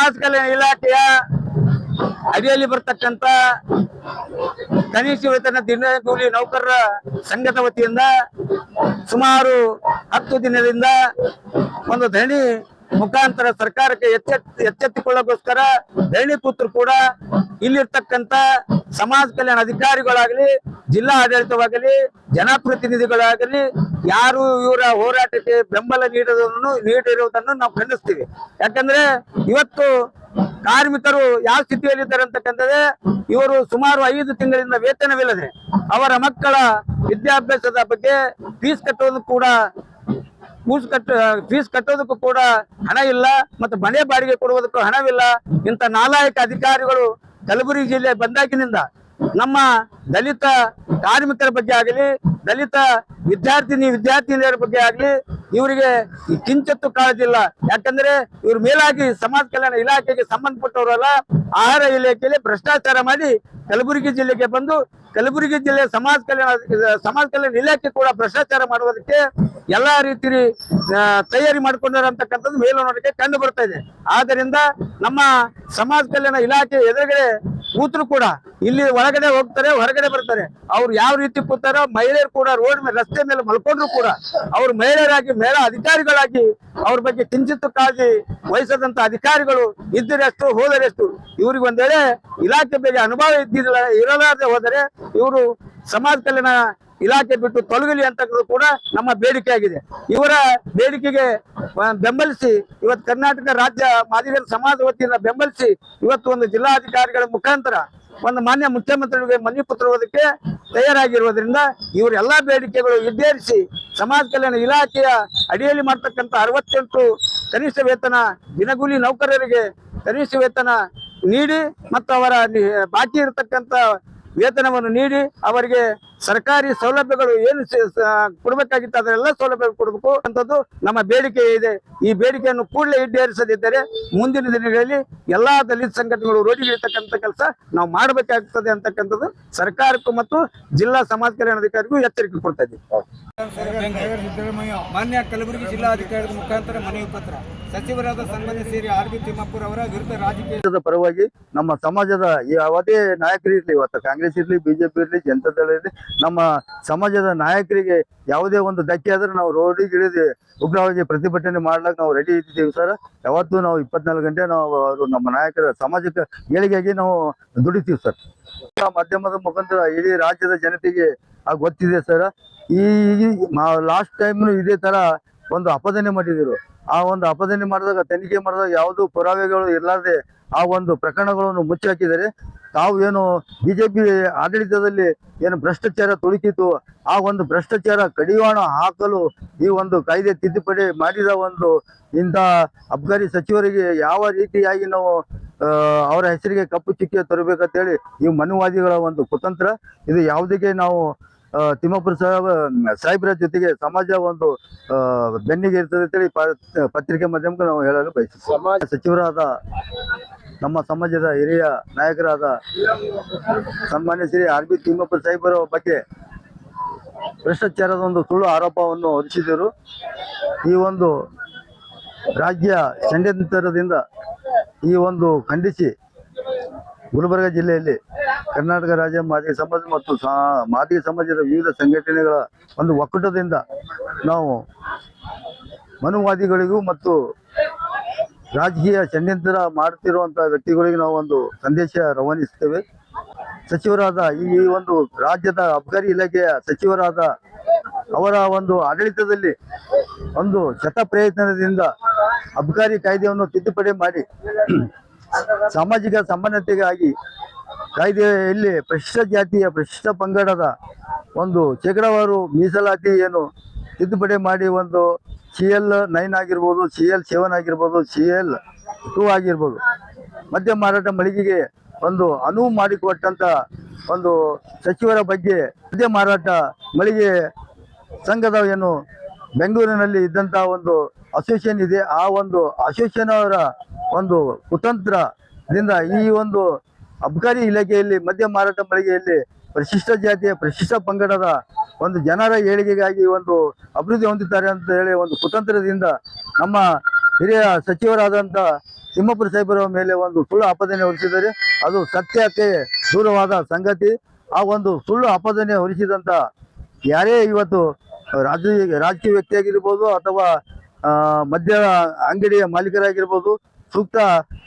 ಸಮಾಜ ಕಲ್ಯಾಣ ಇಲಾಖೆಯ ಅಡಿಯಲ್ಲಿ ಬರ್ತಕ್ಕಂತ ಕನಿಷ್ಠ ವೇತನ ದಿನಗೂಲಿ ನೌಕರರ ಸಂಘದ ವತಿಯಿಂದ ಸುಮಾರು 10 ದಿನದಿಂದ ಒಂದು ಧರಣಿ ಮುಖಾಂತರ ಸರ್ಕಾರಕ್ಕೆ ಎಚ್ಚೆತ್ತುಕೊಳ್ಳೋಗೋಸ್ಕರ ಧರಣಿ ಕೂತರು ಕೂಡ ಇಲ್ಲಿರ್ತಕ್ಕಂತ ಸಮಾಜ ಕಲ್ಯಾಣ ಅಧಿಕಾರಿಗಳಾಗಲಿ, ಜಿಲ್ಲಾ ಆಡಳಿತವಾಗಲಿ, ಜನಪ್ರತಿನಿಧಿಗಳಾಗಲಿ ಯಾರು ಇವರ ಹೋರಾಟಕ್ಕೆ ಬೆಂಬಲ ನೀಡಿರುವುದನ್ನು ನಾವು ಖಂಡಿಸ್ತೀವಿ. ಯಾಕಂದ್ರೆ ಇವತ್ತು ಕಾರ್ಮಿಕರು ಯಾವ ಸ್ಥಿತಿಯಲ್ಲಿದ್ದಾರೆ ಅಂತಕ್ಕಂಥದ್ದೇ, ಇವರು ಸುಮಾರು 5 ತಿಂಗಳಿಂದ ವೇತನವಿಲ್ಲದೆ ಅವರ ಮಕ್ಕಳ ವಿದ್ಯಾಭ್ಯಾಸದ ಬಗ್ಗೆ ಫೀಸ್ ಕಟ್ಟೋದಕ್ಕೂ ಕೂಡ ಹಣ ಇಲ್ಲ, ಮತ್ತು ಮನೆ ಬಾಡಿಗೆ ಕೊಡುವುದಕ್ಕೂ ಹಣವಿಲ್ಲ. ಇಂಥ ನಾಲಾಯಕ ಅಧಿಕಾರಿಗಳು ಕಲಬುರಗಿ ಜಿಲ್ಲೆ ಬಂದಾಗಿನಿಂದ ನಮ್ಮ ದಲಿತ ಕಾರ್ಮಿಕರ ಬಗ್ಗೆ ಆಗಲಿ, ದಲಿತ ವಿದ್ಯಾರ್ಥಿನಿಯರ ಬಗ್ಗೆ ಆಗಲಿ ಇವರಿಗೆ ಕಿಂಚತ್ತು ಕಾಳಜಿಲ್ಲ. ಯಾಕಂದ್ರೆ ಇವ್ರ ಮೇಲಾಗಿ ಸಮಾಜ ಕಲ್ಯಾಣ ಇಲಾಖೆಗೆ ಸಂಬಂಧಪಟ್ಟವರಲ್ಲ, ಆಹಾರ ಇಲಾಖೆಯಲ್ಲಿ ಭ್ರಷ್ಟಾಚಾರ ಮಾಡಿ ಕಲಬುರಗಿ ಜಿಲ್ಲೆಗೆ ಬಂದು ಕಲಬುರಗಿ ಜಿಲ್ಲೆ ಸಮಾಜ ಕಲ್ಯಾಣ ಇಲಾಖೆ ಕೂಡ ಭ್ರಷ್ಟಾಚಾರ ಮಾಡುವುದಕ್ಕೆ ಎಲ್ಲಾ ರೀತಿ ತಯಾರಿ ಮಾಡಿಕೊಂಡಿರತಕ್ಕಂಥದ್ದು ಮೇಲ್ನೋಟಕ್ಕೆ ಕಂಡು ಬರ್ತಾ ಇದೆ. ಆದ್ದರಿಂದ ನಮ್ಮ ಸಮಾಜ ಕಲ್ಯಾಣ ಇಲಾಖೆ ಎದುರುಗಡೆ ಕೂತರು ಕೂಡ ಇಲ್ಲಿ ಒಳಗಡೆ ಹೋಗ್ತಾರೆ, ಹೊರಗಡೆ ಬರ್ತಾರೆ. ಅವ್ರು ಯಾವ ರೀತಿ ಕೂತಾರೋ, ಮಹಿಳೆಯರು ಕೂಡ ರಸ್ತೆ ಮೇಲೆ ಮಲ್ಕೊಂಡ್ರು ಕೂಡ ಅವ್ರು ಮಹಿಳೆಯರಾಗಿ, ಮಹಿಳಾ ಅಧಿಕಾರಿಗಳಾಗಿ ಅವ್ರ ಬಗ್ಗೆ ಕಿಂಚಿತ್ತು ಕಾಳಜಿ ವಹಿಸದಂತ ಅಧಿಕಾರಿಗಳು ಇದ್ದರೆಷ್ಟು ಹೋದರೆಷ್ಟು. ಇವ್ರಿಗೆ ಒಂದ್ ವೇಳೆ ಇಲಾಖೆ ಬಗ್ಗೆ ಅನುಭವ ಇರಲಾರದೆ ಹೋದರೆ ಇವರು ಸಮಾಜ ಕಲ್ಯಾಣ ಇಲಾಖೆ ಬಿಟ್ಟು ತೊಲಗಲಿ ಅಂತಕ್ಕದ್ದು ಕೂಡ ನಮ್ಮ ಬೇಡಿಕೆ ಆಗಿದೆ. ಇವರ ಬೇಡಿಕೆಗೆ ಬೆಂಬಲಿಸಿ ಇವತ್ತು ಕರ್ನಾಟಕ ರಾಜ್ಯ ಮಾದಿಗರ ಸಮಾಜ ವತಿಯಿಂದ ಬೆಂಬಲಿಸಿ ಇವತ್ತು ಒಂದು ಜಿಲ್ಲಾಧಿಕಾರಿಗಳ ಮುಖಾಂತರ ಒಂದು ಮಾನ್ಯ ಮುಖ್ಯಮಂತ್ರಿಗಳಿಗೆ ಮನವಿ ಪತ್ರ ಓದಕ್ಕೆ ತಯಾರಾಗಿರುವುದರಿಂದ ಇವರೆಲ್ಲಾ ಬೇಡಿಕೆಗಳು ಈಡೇರಿಸಿ ಸಮಾಜ ಕಲ್ಯಾಣ ಇಲಾಖೆಯ ಅಡಿಯಲ್ಲಿ ಮಾಡ್ತಕ್ಕಂಥ 68 ಕನಿಷ್ಠ ವೇತನ ದಿನಗೂಲಿ ನೌಕರರಿಗೆ ಕನಿಷ್ಠ ವೇತನ ನೀಡಿ ಮತ್ತು ಅವರ ಬಾಕಿ ಇರತಕ್ಕಂತ ವೇತನವನ್ನು ನೀಡಿ ಅವರಿಗೆ ಸರ್ಕಾರಿ ಸೌಲಭ್ಯಗಳು ಏನು ಕೊಡಬೇಕಾಗಿತ್ತು ಅದರೆಲ್ಲ ಸೌಲಭ್ಯ ಕೊಡಬೇಕು ಅಂತದ್ದು ನಮ್ಮ ಬೇಡಿಕೆ ಇದೆ. ಈ ಬೇಡಿಕೆಯನ್ನು ಕೂಡಲೇ ಈಡೇರಿಸದಿದ್ದರೆ ಮುಂದಿನ ದಿನಗಳಲ್ಲಿ ಎಲ್ಲಾ ದಲಿತ ಸಂಘಟನೆಗಳು ರೋಡಿಗಿಳಿತಕ್ಕಂಥ ಕೆಲಸ ನಾವು ಮಾಡಬೇಕಾಗ್ತದೆ ಅಂತಕ್ಕಂಥದ್ದು ಸರ್ಕಾರಕ್ಕೂ ಮತ್ತು ಜಿಲ್ಲಾ ಸಮಾಜ ಕಲ್ಯಾಣಾಧಿಕಾರಿಗೂ ಎಚ್ಚರಿಕೆ ಕೊಡ್ತಾ ಇದ್ದೀವಿ. ಮಾನ್ಯ ಕಲಬುರಗಿ ಜಿಲ್ಲಾಧಿಕಾರಿಗಳ ಮುಖಾಂತರ ಮನವಿ ಪತ್ರ ಸಚಿವರಾದ ಸನ್ಮಾನ್ಯ ಶ್ರೀ ಆರ್ ಬಿ ತಿಮ್ಮಾಪುರ್ ಅವರ ವಿರುದ್ಧ ರಾಜಕೀಯದ ಪರವಾಗಿ ನಮ್ಮ ಸಮಾಜದ ಯಾವುದೇ ನಾಯಕರು ಇರಲಿ, ಇವತ್ತು ಕಾಂಗ್ರೆಸ್ ಇರಲಿ, ಬಿಜೆಪಿ ಇರಲಿ, ಜನತಾ ದಳ ಇರಲಿ, ನಮ್ಮ ಸಮಾಜದ ನಾಯಕರಿಗೆ ಯಾವುದೇ ಒಂದು ಧಕ್ಕೆ ಆದ್ರೆ ನಾವು ರೋಡಿಗೆ ಇಳಿದು ಉಗ್ರವಾಗಿ ಪ್ರತಿಭಟನೆ ಮಾಡ್ಲಿಕ್ಕೆ ನಾವು ರೆಡಿ ಇದ್ದೀವಿ ಸರ್. ಯಾವತ್ತೂ ನಾವು 24 ಗಂಟೆ ನಾವು ನಮ್ಮ ನಾಯಕರ ಸಮಾಜಕ್ಕೆ ಏಳಿಗೆಯಾಗಿ ನಾವು ದುಡಿತೀವಿ ಸರ್. ಮಾಧ್ಯಮದ ಮುಖಾಂತರ ಇಡೀ ರಾಜ್ಯದ ಜನತೆಗೆ ಗೊತ್ತಿದೆ ಸರ್. ಈ ಲಾಸ್ಟ್ ಟೈಮ್ ಇದೇ ತರ ಒಂದು ಅಪಧನೆ ಮಾಡಿದ್ರು. ಆ ಒಂದು ಅಪಧನೆ ಮಾಡಿದಾಗ, ತನಿಖೆ ಮಾಡಿದಾಗ ಯಾವುದೂ ಪುರಾವೆಗಳು ಇರಲಾರ್ದೆ ಆ ಒಂದು ಪ್ರಕರಣಗಳನ್ನು ಮುಚ್ಚಾಕಿದರೆ. ತಾವು ಏನು ಬಿಜೆಪಿ ಆಡಳಿತದಲ್ಲಿ ಏನು ಭ್ರಷ್ಟಾಚಾರ ತುಳುಕಿತು, ಆ ಒಂದು ಭ್ರಷ್ಟಾಚಾರ ಕಡಿವಾಣ ಹಾಕಲು ಈ ಒಂದು ಕಾಯ್ದೆ ತಿದ್ದುಪಡಿ ಮಾಡಿದ ಒಂದು ಇಂಥ ಅಬ್ಕಾರಿ ಸಚಿವರಿಗೆ ಯಾವ ರೀತಿಯಾಗಿ ನಾವು ಅವರ ಹೆಸರಿಗೆ ಕಪ್ಪು ಚುಕ್ಕೆ ತರಬೇಕಂತೇಳಿ ಈ ಮನುವಾದಿಗಳ ಒಂದು ಕುತಂತ್ರ ಇದು. ಯಾವುದಕ್ಕೆ ನಾವು ತಿಮ್ಮಾಪುರ ಸಾಹೇಬ್ರ ಜೊತೆಗೆ ಸಮಾಜ ಒಂದು ಬೆನ್ನಿಗೆ ಇರ್ತದೆ ಅಂತೇಳಿ ಪತ್ರಿಕೆ ಮಾಧ್ಯಮಕ್ಕೆ ನಾವು ಹೇಳಲು ಬಯಸುತ್ತೇವೆ. ಸಚಿವರಾದ ನಮ್ಮ ಸಮಾಜದ ಹಿರಿಯ ನಾಯಕರಾದ ಸನ್ಮಾನ್ಯ ಶ್ರೀ ಆರ್ ಬಿ ತಿಮ್ಮಾಪುರ ಸಾಹೇಬರ ಬಗ್ಗೆ ಭ್ರಷ್ಟಾಚಾರದ ಒಂದು ಸುಳ್ಳು ಆರೋಪವನ್ನು ಹೊರಿಸಿದರು. ಈ ಒಂದು ರಾಜ್ಯ ಷಡ್ಯಂತ್ರದಿಂದ ಈ ಒಂದು ಖಂಡಿಸಿ ಗುಲ್ಬರ್ಗ ಜಿಲ್ಲೆಯಲ್ಲಿ ಕರ್ನಾಟಕ ರಾಜ್ಯ ಮಾದಿಗ ಸಮಾಜ ಮತ್ತು ಮಾದಿಗ ಸಮಾಜದ ವಿವಿಧ ಸಂಘಟನೆಗಳ ಒಂದು ಒಕ್ಕೂಟದಿಂದ ನಾವು ಮನುವಾದಿಗಳಿಗೂ ಮತ್ತು ರಾಜಕೀಯ ಷಡ್ಯಂತ್ರ ಮಾಡುತ್ತಿರುವಂತಹ ವ್ಯಕ್ತಿಗಳಿಗೆ ನಾವು ಒಂದು ಸಂದೇಶ ರವಾನಿಸುತ್ತೇವೆ. ಸಚಿವರಾದ ಈ ಒಂದು ರಾಜ್ಯದ ಅಬಕಾರಿ ಇಲಾಖೆಯ ಸಚಿವರಾದ ಅವರ ಒಂದು ಆಡಳಿತದಲ್ಲಿ ಒಂದು ಶತ ಪ್ರಯತ್ನದಿಂದ ಅಬಕಾರಿ ಕಾಯ್ದೆಯನ್ನು ತಿದ್ದುಪಡಿ ಮಾಡಿ ಸಾಮಾಜಿಕ ಸಮಾನತೆಗಾಗಿ ಕಾಯ್ದೆಯಲ್ಲಿ ಪರಿಶಿಷ್ಟ ಜಾತಿಯ ಪರಿಶಿಷ್ಟ ಪಂಗಡದ ಒಂದು ಶೇಕಡಾವಾರು ಮೀಸಲಾತಿ ಏನು ತಿದ್ದುಪಡಿ ಮಾಡಿ ಒಂದು CL9 ಆಗಿರ್ಬೋದು, CL7 ಆಗಿರ್ಬೋದು, CL2 ಆಗಿರ್ಬೋದು, ಮದ್ಯ ಮಾರಾಟ ಮಳಿಗೆಗೆ ಒಂದು ಅನುವು ಮಾಡಿಕೊಟ್ಟಂತ ಒಂದು ಸಚಿವರ ಬಗ್ಗೆ ಮದ್ಯ ಮಾರಾಟ ಮಳಿಗೆ ಸಂಘದ ಏನು ಬೆಂಗಳೂರಿನಲ್ಲಿ ಇದ್ದಂತ ಒಂದು ಅಸೋಸಿಯೇಷನ್ ಇದೆ, ಆ ಒಂದು ಅಸೋಸಿಯೇಷನ್ ಅವರ ಒಂದು ಕುತಂತ್ರದಿಂದ ಈ ಒಂದು ಅಬಕಾರಿ ಇಲಾಖೆಯಲ್ಲಿ ಮದ್ಯ ಮಾರಾಟ ಮಳಿಗೆಯಲ್ಲಿ ಪರಿಶಿಷ್ಟ ಜಾತಿಯ ಪರಿಶಿಷ್ಟ ಪಂಗಡದ ಒಂದು ಜನರ ಏಳಿಗೆಗಾಗಿ ಒಂದು ಅಭಿವೃದ್ಧಿ ಹೊಂದುತ್ತಾರೆ ಅಂತ ಹೇಳಿ ಒಂದು ಕುತಂತ್ರದಿಂದ ನಮ್ಮ ಹಿರಿಯ ಸಚಿವರಾದಂಥ ತಿಮ್ಮಪ್ಪರ ಸಾಹೇಬರ ಮೇಲೆ ಒಂದು ಸುಳ್ಳು ಆಪಾದನೆ ಹೊರಿಸಿದ್ದಾರೆ. ಅದು ಸತ್ಯಕ್ಕೆ ದೂರವಾದ ಸಂಗತಿ. ಆ ಒಂದು ಸುಳ್ಳು ಆಪಾದನೆ ಹೊರಿಸಿದಂತ ಯಾರೇ ಇವತ್ತು ರಾಜಕೀಯ ವ್ಯಕ್ತಿಯಾಗಿರ್ಬೋದು ಅಥವಾ ಮದ್ಯ ಅಂಗಡಿಯ ಮಾಲೀಕರಾಗಿರ್ಬೋದು, ಸೂಕ್ತ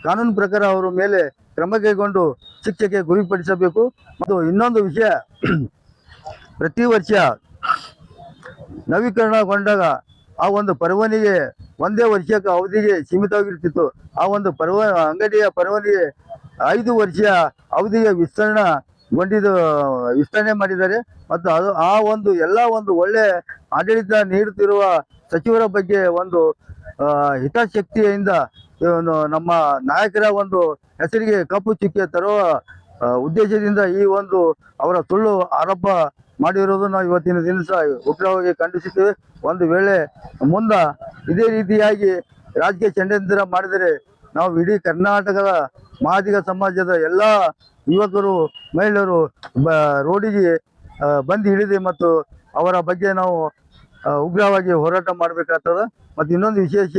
ಕಾನೂನು ಪ್ರಕಾರ ಅವರ ಮೇಲೆ ಕ್ರಮ ಕೈಗೊಂಡು ಶಿಕ್ಷೆಗೆ ಗುರಿಪಡಿಸಬೇಕು. ಮತ್ತು ಇನ್ನೊಂದು ವಿಷಯ, ಪ್ರತಿ ವರ್ಷ ನವೀಕರಣಗೊಂಡಾಗ ಆ ಒಂದು ಪರವಾನಿಗೆ ಒಂದೇ ವರ್ಷಕ್ಕೆ ಅವಧಿಗೆ ಸೀಮಿತವಾಗಿರ್ತಿತ್ತು. ಆ ಒಂದು ಅಂಗಡಿಯ ಪರವಾನಿಗೆ 5 ವರ್ಷ ಅವಧಿಗೆ ವಿಸ್ತರಣೆ ಮಾಡಿದ್ದಾರೆ. ಮತ್ತು ಅದು ಆ ಒಂದು ಎಲ್ಲ ಒಂದು ಒಳ್ಳೆ ಆಡಳಿತ ನೀಡುತ್ತಿರುವ ಸಚಿವರ ಬಗ್ಗೆ ಒಂದು ಹಿತಾಸಕ್ತಿಯಿಂದ ನಮ್ಮ ನಾಯಕರ ಒಂದು ಹೆಸರಿಗೆ ಕಪ್ಪು ಚುಕ್ಕೆ ತರುವ ಉದ್ದೇಶದಿಂದ ಈ ಒಂದು ಅವರ ಸುಳ್ಳು ಆರೋಪ ಮಾಡಿರೋದು ನಾವು ಇವತ್ತಿನ ದಿವಸ ಉಗ್ರವಾಗಿ ಖಂಡಿಸುತ್ತೇವೆ. ಒಂದು ವೇಳೆ ಮುಂದೆ ಇದೇ ರೀತಿಯಾಗಿ ರಾಜಕೀಯ ಷಡ್ಯಂತ್ರ ಮಾಡಿದರೆ ನಾವು ಇಡೀ ಕರ್ನಾಟಕದ ಮಹಾದಿಗ ಸಮಾಜದ ಎಲ್ಲ ಯುವಕರು ಮಹಿಳೆಯರು ರೋಡಿಗೆ ಬಂದು ಹಿಡಿದು ಮತ್ತು ಅವರ ಬಗ್ಗೆ ನಾವು ಉಗ್ರವಾಗಿ ಹೋರಾಟ ಮಾಡಬೇಕಾಗ್ತದೆ. ಮತ್ತು ಇನ್ನೊಂದು ವಿಶೇಷ,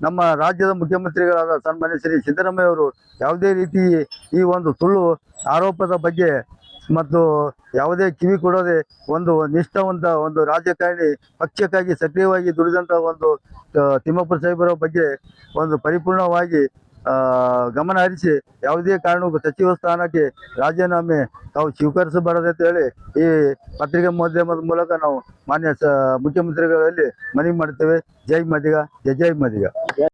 ನಮ್ಮ ರಾಜ್ಯದ ಮುಖ್ಯಮಂತ್ರಿಗಳಾದ ಸನ್ಮಾನ್ಯ ಶ್ರೀ ಸಿದ್ದರಾಮಯ್ಯ ಅವರು ಯಾವುದೇ ರೀತಿ ಈ ಒಂದು ಸುಳ್ಳು ಆರೋಪದ ಬಗ್ಗೆ ಮತ್ತು ಯಾವುದೇ ಕಿವಿ ಕೊಡದೆ ಒಂದು ನಿಷ್ಠಾವಂತ ಒಂದು ರಾಜಕಾರಣಿ, ಪಕ್ಷಕ್ಕಾಗಿ ಸಕ್ರಿಯವಾಗಿ ದುಡಿದಂಥ ಒಂದು ತಿಮ್ಮಪ್ಪರ ಸಾಹೇಬರ ಬಗ್ಗೆ ಒಂದು ಪರಿಪೂರ್ಣವಾಗಿ ಗಮನ ಹರಿಸಿ ಯಾವುದೇ ಕಾರಣಕ್ಕೂ ಸಚಿವ ಸ್ಥಾನಕ್ಕೆ ರಾಜೀನಾಮೆ ತಾವು ಸ್ವೀಕರಿಸಬಾರದು ಅಂತ ಹೇಳಿ ಈ ಪತ್ರಿಕಾ ಮಾಧ್ಯಮದ ಮೂಲಕ ನಾವು ಮಾನ್ಯ ಮುಖ್ಯಮಂತ್ರಿಗಳಲ್ಲಿ ಮನವಿ ಮಾಡ್ತೇವೆ. ಜೈ ಮದಿಗ, ಜೈ ಜೈ ಮದಿಗ.